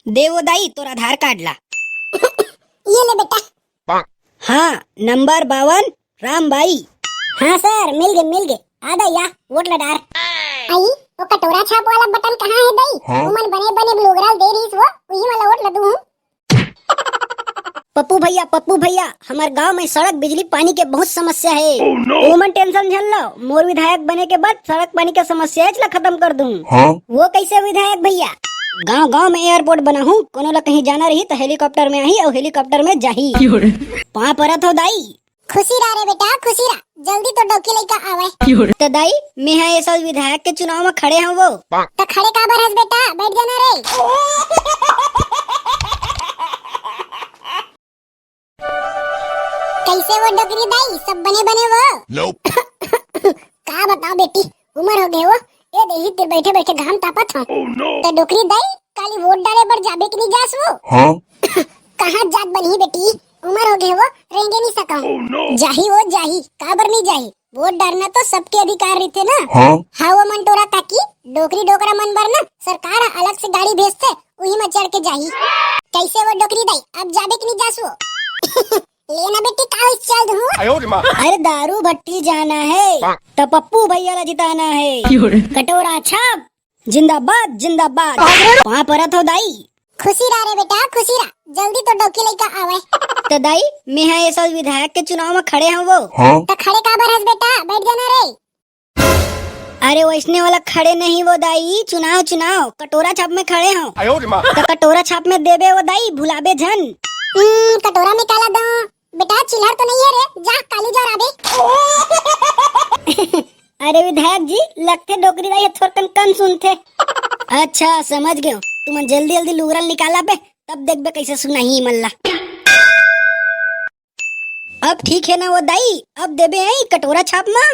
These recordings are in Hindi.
देवो दाई तोर आधार कार्ड ला। ये ले बेटा। हाँ, नंबर 52 रामबाई। हाँ सर, मिल गए आदा या वोट लडार। आई वो कटोरा छाप वाला बटन कहाँ है दई? वो मन बने बने ब्लूगराल दे रही वो वही वाला वोट लदू हूँ। पप्पू भैया हमारे गांव में सड़क बिजली पानी के बहुत समस्या है। वो मन टेंशन झल लो, मोर विधायक बने के बाद सड़क पानी के समस्या है खत्म कर दूं। वो कैसे विधायक भैया? गांव गांव में एयरपोर्ट बना हूँ, कोनो ला कहीं जाना रही तो हेलीकॉप्टर में आई और हेलीकॉप्टर में जाही। वहाँ परत हो दाई। खुशी रा रे बेटा, खुशी रा, जल्दी तो डोकी लेकर आवे। तो दाई मैं है ये साल विधायक के चुनाव में खड़े हैं वो। तो खड़े काबर हस बेटा, बैठ जाना रे। कैसे वो डोकरी दाई, सब बने बने वो? का बताओ बेटी, उम्र हो गए वो, ये देखी तेरे बैठे बैठे घाम तापत हो। तो डोकरी दाई काली वोट डाले पर जाबे कि नहीं जास वो? कहाँ जात बनी बेटी, उम्र हो गए वो, रहेंगे नहीं सका। जाही वो जाही, काबर नहीं जाही, वोट डालना तो सबके अधिकार रहते ना। हाँ वो मन टोरा ताकि डोकरी डोकरा मन बर ना सरकार अलग से गाड़ी भेजते, वही में चढ़ के जाही। कैसे वो डोकरी दाई, अब जाबे कि नहीं जास वो? लेना बेटी कागज चल दूँ। अरे दारू भट्टी जाना है तो पप्पू भैया ला जिताना है। कटोरा छाप जिंदाबाद जिंदाबाद। वहाँ परत हो दाई। खुशी रा रे बेटा, खुशी रा, जल्दी तो डोकी लेकर आवे। तो दाई मैं है ये साल विधायक के चुनाव में खड़े हैं वो। तो खड़े काबर हस बेटा, बैठ जाना रे। अरे वैसने वाला खड़े नहीं वो दाई, चुनाव कटोरा छाप में खड़े हो। तो कटोरा छाप में देबे वो दाई, भुलाबे झन। कटोरा में काला दो बेटा, चिल्हर तो नहीं है रे, जा काली जा राबे। अरे विधायक जी लगते डोकरी दाई थोड़कन कम सुनते। अच्छा समझ गए, तुम जल्दी जल्दी लूरल निकाला बे, तब देख बे कैसे सुनाही मल्ला। अब ठीक है ना वो दाई, अब देबे है कटोरा छाप में।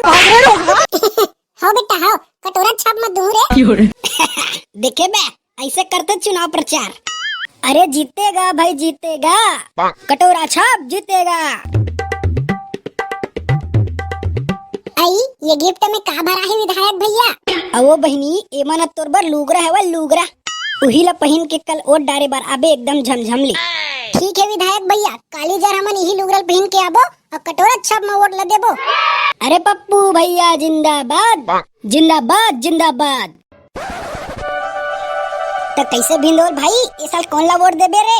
हाँ बेटा हाँ, कटोरा छाप मत दूं रे। देखे बे ऐसे करते चुनाव प्रचार। अरे जीतेगा भाई जीतेगा, कटोरा छाप जीतेगा। आई ये गिफ्ट में का भरा है विधायक भैया? वो बहनी एमन तोर बर लूगरा है, वो लूगरा उही ला पहन के कल वोट डारे बार आबे एकदम झमझमली। ठीक है विधायक भैया, काली जर हमन यही लुगरल पहन के आबो और कटोरा छाप में वोट ल देबो। अरे पप्पू भैया जिंदाबाद जिंदाबाद जिंदाबाद। तो कैसे भिंदोर भाई इस साल कौन ला वोट देबे रे?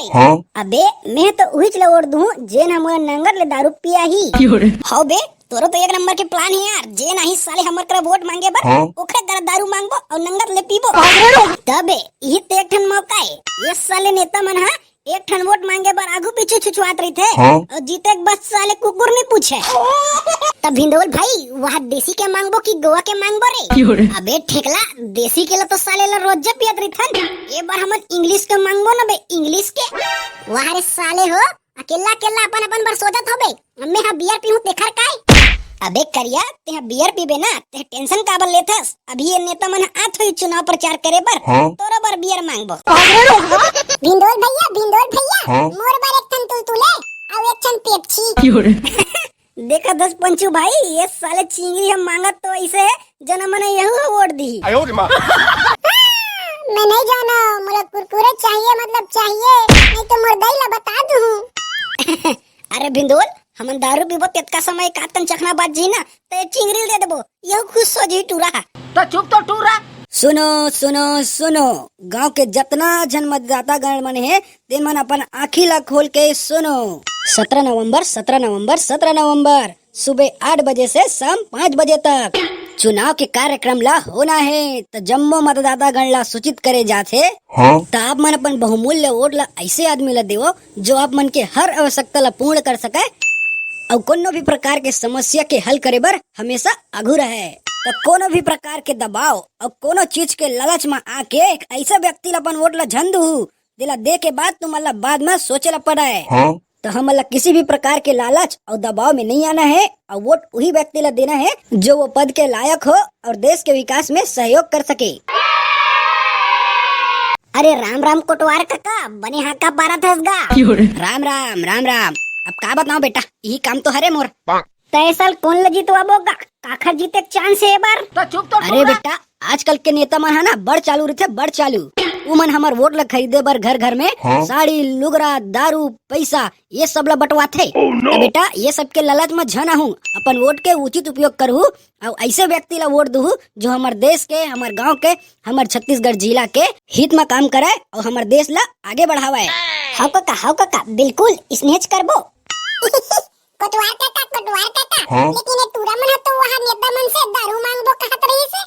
अबे मैं तो उही ला वोट दूं जेन हमर नंगर ले दारू पिया ही। हाउ बे तोरो तो एक नंबर के प्लान है यार, जे नहीं साले हमर करा वोट मांगे बर ओखरे करा दारू मांगबो और नंगर ले पीबो। तबे यही ते एक ठन मौका है, ये साले नेता मन हा एक ठन वोट मांगे बर आगू पीछे छुछुआत रही थे और जीते बस साले कुकुर नहीं पूछे। तब भिंदोल भाई वहाँ देसी के मांगबो कि गोवा के मांगबो रे? अबे ठेकला देसी के ला तो साले ला रोज पियत रही थन, ये बार हम इंग्लिश के मांगबो ना बे, इंग्लिश के। वहाँ रे साले हो अकेला अकेला अपन अपन बर सोचत हो बे, मैं हाँ बियर पीहूं देखर काय। अबे करिया ते बियर पीबे ना ते टेंशन काबर लेथस? अभी ये नेता मन आत हुई चुनाव प्रचार करे बर तोरा बर बियर मांगबो। भिंदोल भैया मोर बार एक ठन तुलतुले और एक ठन पेप्सी। देखा दस पंचू भाई, ये साले चिंगरी हम मांगत तो ऐसे जना मने यहू वोट दी। मैं नहीं जाना, मुझे कुरकुरे चाहिए, मतलब चाहिए, नहीं तो मुर्दाई ला बता दूं। अरे भिंदोल हमन दारू पीबो तेतका समय कातन चखना बात जी ना ते चिंगरी दे देबो, यह खुश हो जी टूरा। तो चुप तो टूरा। सुनो सुनो सुनो, गांव के जितना जन मतदाता गण मन है ते मन अपन आँखी ला खोल के सुनो। 17 नवंबर सुबह 8 बजे से शाम 5 बजे तक चुनाव के कार्यक्रम ला होना है। तो जम्मो मतदाता गण ला सूचित करे जाथे। तो आप मन अपन बहुमूल्य वोट ला ऐसे आदमी ला देवो जो आप मन के हर आवश्यकता ला पूर्ण कर सके और कोनो भी प्रकार के समस्या के हल करे बर हमेशा आगू रहे। तो कोनो भी प्रकार के दबाव और कोनो चीज के लालच में आके एक ऐसा व्यक्ति ला अपन वोट ला झंदू दिला दे के बाद तुम्हारा बाद में सोचे ला पड़ा। तो हमारा किसी भी प्रकार के लालच और दबाव में नहीं आना है और वोट वही व्यक्ति ला देना है जो वो पद के लायक हो और देश के विकास में सहयोग कर सके। अरे राम राम कोटवार काका, बने हाँ का पारा था? राम राम राम राम। अब का बताऊं बेटा, यही काम तो हरे मोर। तय साल कौन लगी तो अब होगा काखर जीते चांस है बार। तो चुप तो अरे बेटा आजकल के नेता मन है ना बड़ चालू रहते, बड़ चालू। उमन हमार वोट ला खरीदे बर घर घर में साड़ी लुगरा दारू पैसा ये सब ला बंटवाथे। तो बेटा ये सब के लालच में झन हूँ, अपन वोट के उचित उपयोग करूँ और ऐसे व्यक्ति ला वोट दूँ जो हमार देश के, हमार गांव के, हमार छत्तीसगढ़ जिला के हित में काम करे और हमार देश ला आगे बढ़ावे। हाउ काका बिल्कुल स्नेच करबो। कोटवार काका लेकिन ये टूरा मन तो वहां नेता मन से दारू मांगबो कहत रही से।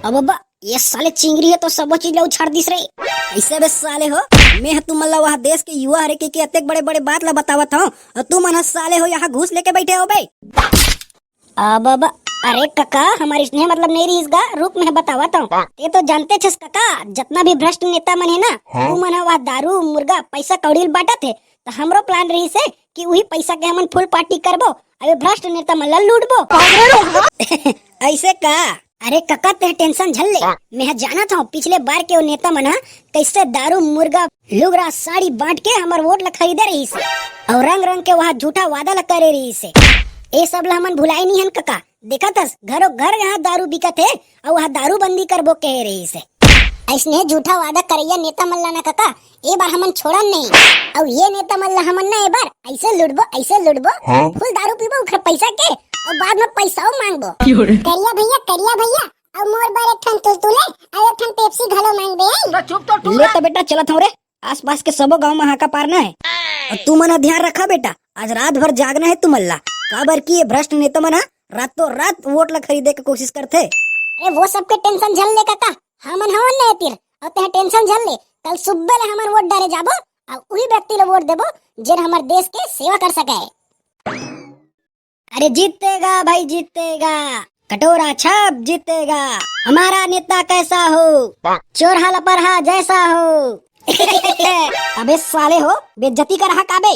अब ये साले चिंगरी है तो सब चीज ला उछाड़ दिस रे। ऐसे बे साले हो, मैं तुम मन ला वहाँ देश के युवा हरे के अतेक बड़े बड़े बात ला बतावत हूँ और तुम मन साले हो यहाँ घूस लेके बैठे हो बे। अब अरे काका हमारी स्नेह मतलब नहीं रही इसका रूप में बतावत हूँ। ये तो जानते छस काका, जितना भी भ्रष्ट नेता मन है ना वो मन वहाँ दारू मुर्गा पैसा कौड़ी बांटा थे। तो हमरो प्लान रही से कि वही पैसा के हमन फुल पार्टी करबो, अबे भ्रष्ट नेता मन ला लूटबो। ऐसे का? अरे काका ते टेंशन झल ले, मैं जानत हूँ पिछले बार के वो नेता मना कैसे दारू मुर्गा लुगरा साड़ी बांट के हमार वोट ला खरीदे रही से और रंग रंग के वहाँ झूठा वादा ला करे रही से। ये सब ला हमन भुलाई नहीं हन काका, देखा थस घरों घर यहाँ दारू बिकत है और वहाँ दारू बंदी करबो कह रही से। ऐसने झूठा वादा करैया नेता मन ला ना काका ए बार हमन छोड़न नहीं, और ये नेता मन ला हमन ना ए बार ऐसे लुटबो फुल दारू पीबो उखर पैसा के और बाद में पैसा मांगबो। करिया भैया और मोर बार एक ठन तुलतुले और एक ठन पेप्सी घलो मांग दे। चुप ले तो बेटा चलत हूँ रे, आसपास के सबो गांव में हाका पारना है और तू मना ध्यान रखा बेटा, आज रात भर जागना है तुम अल्लाह काबर की ये भ्रष्ट नेता मना रातों रात वोट ला खरीदे के कोशिश करते। अरे वो सब के टेंशन झल ले काका, हमन हवन नहीं तीर और ते टेंशन झल ले, कल सुबह ले हमन वोट डाले जाबो और वही व्यक्ति ला वोट देबो जिन हमार देश के सेवा कर सके। अरे जीतेगा भाई जीतेगा, कटोरा छाप जीतेगा, हमारा नेता कैसा हो चोर हाला परहा जैसा हो। अबे साले हो बेइज्जती कर रहा काबे।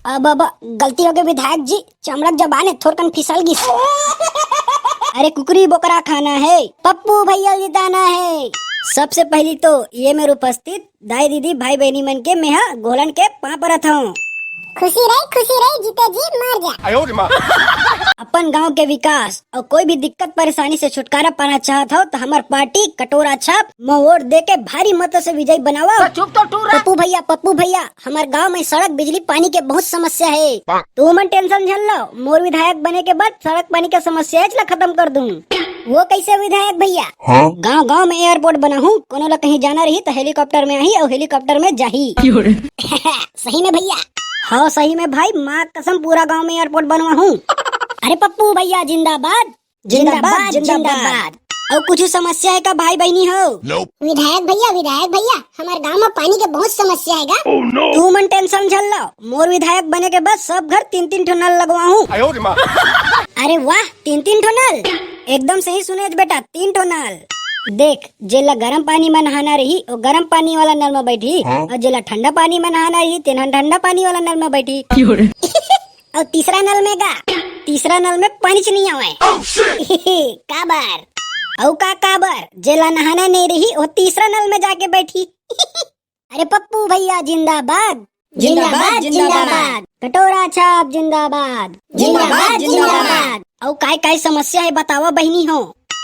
अब गलती हो गई विधायक जी, चमड़क जबान है थोड़कन फिसल गिस। अरे कुकरी बोकरा खाना है, पप्पू भैया जिताना है। सबसे पहली तो ये मेरे उपस्थित दाई दीदी भाई बहनी मन के मैं गोलन के पाँव परत हूँ। खुशी रही जीते जी मर जा। अपन गांव के विकास और कोई भी दिक्कत परेशानी से छुटकारा पाना चाहत हो तो हमार पार्टी कटोरा छाप में वोट दे के भारी मत से विजयी बनावा। पप्पू भैया हमार गांव में सड़क बिजली पानी के बहुत समस्या है, तू मन टेंशन झल लो, मोर विधायक बने के बाद सड़क पानी का समस्या खत्म कर दूँ। वो कैसे विधायक भैया? गांव गांव में एयरपोर्ट बना हूँ, कोनो ला कहीं जाना रही तो हेलीकॉप्टर में आई और हेलीकॉप्टर में जाही। सही में भैया? हाँ सही में भाई, माँ कसम पूरा गांव में एयरपोर्ट बनवा हूँ। अरे पप्पू भैया जिंदाबाद जिंदाबाद जिंदाबाद। और कुछ समस्या है का भाई बहनी हो? विधायक भैया हमारे गांव में पानी के बहुत समस्या है। तू मन टेंशन झल लो, मोर विधायक बने के बाद सब घर 3-3 ठो नल लगवा हूँ। अरे वाह 3-3 ठो नल, एकदम सही सुने बेटा, 3 ठो नल। देख जेला गर्म पानी में नहाना रही और गर्म पानी वाला नल में बैठी, और जेला ठंडा पानी में नहाना रही तेना ठंडा पानी वाला नल में बैठी। और तीसरा नल में पानी नहीं आवे। काबर औ का काबर जेला नहाना नहीं रही वो तीसरा नल में जाके बैठी। अरे पप्पू भैया जिंदाबाद जिंदाबाद जिंदाबाद, कटोरा छाप जिंदाबाद जिंदाबाद जिंदाबाद। और काय समस्या है बतावा बहनी हो?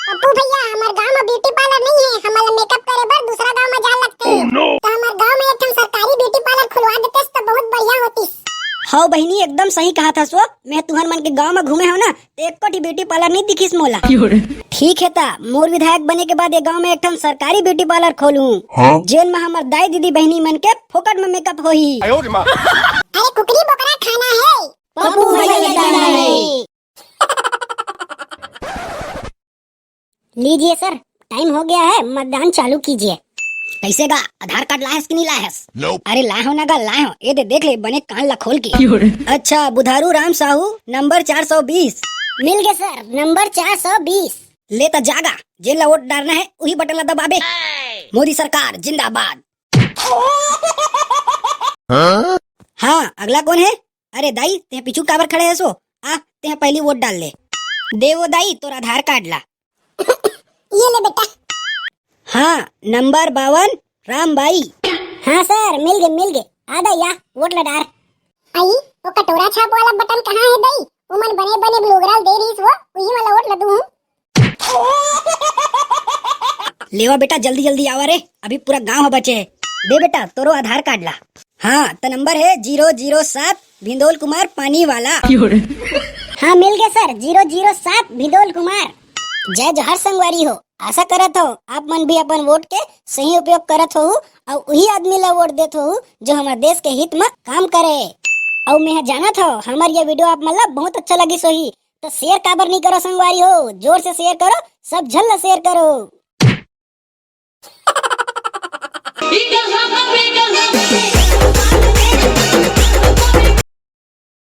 पप्पू भैया हमारे गांव में ब्यूटी पार्लर नहीं है, हमारा मेकअप करे बर दूसरा गांव में जान लगते हैं। तो हमारे गांव में एक सरकारी ब्यूटी पार्लर खुलवा देते तो बहुत बढ़िया होती। हाँ बहनी एकदम सही कहा था सो, मैं तुहर मन के गांव में घूमे हो ना तो एक कोटी ब्यूटी पार्लर नहीं दिखिस मोला। ठीक है ता मोर विधायक बने के बाद ये गांव में एक सरकारी ब्यूटी पार्लर खोलूं जेल में हमार दाई दीदी बहनी मन के फोकट में मेकअप होही। अरे कुकरी बकरा खाना है, पप्पू भैया जिताना है। लीजिए सर टाइम हो गया है, मतदान चालू कीजिए। कैसे गा आधार कार्ड लाए कि नहीं लाए? अरे लाए हो ना गा लाए हो, ये देख ले बने कान ला खोल के। अच्छा बुधारू राम साहू नंबर 420 मिल गए सर, नंबर 420। लेता जागा जेल ला वोट डालना है वही बटन ला दबाबे। मोदी सरकार जिंदाबाद। हाँ अगला कौन है? अरे दाई ते पीछू काबर खड़े है सो, आ ते पहली वोट डाल ले। देवो दाई तोर आधार कार्ड ला। ये ले बेटा। हाँ नंबर 52 राम बाई। हाँ सर मिल गए आधा या वोट लडार। आई वो कटोरा छाप वाला बटन कहाँ है दई? उमन बने ब्लूग्राल दे रही वो वही वाला वोट लदू हूँ। लेवा बेटा जल्दी जल्दी आवा रे, अभी पूरा गांव बचे है। दे बेटा तोरो आधार कार्ड ला। हाँ तो नंबर है 007 भिंदोल कुमार पानी वाला। हाँ मिल गया सर, 007 भिदोल कुमार। जय जोहर संगवारी हो, आशा करत हो आप मन भी अपन वोट के सही उपयोग करत हो और वही आदमी ला वोट देत हो जो हमारे देश के हित में काम करे। और मैं जानत हो हमार ये वीडियो आप मतलब बहुत अच्छा लगी सोही, तो शेयर काबर नहीं करो संगवारी हो, जोर से शेयर करो, सब झल्ला शेयर करो।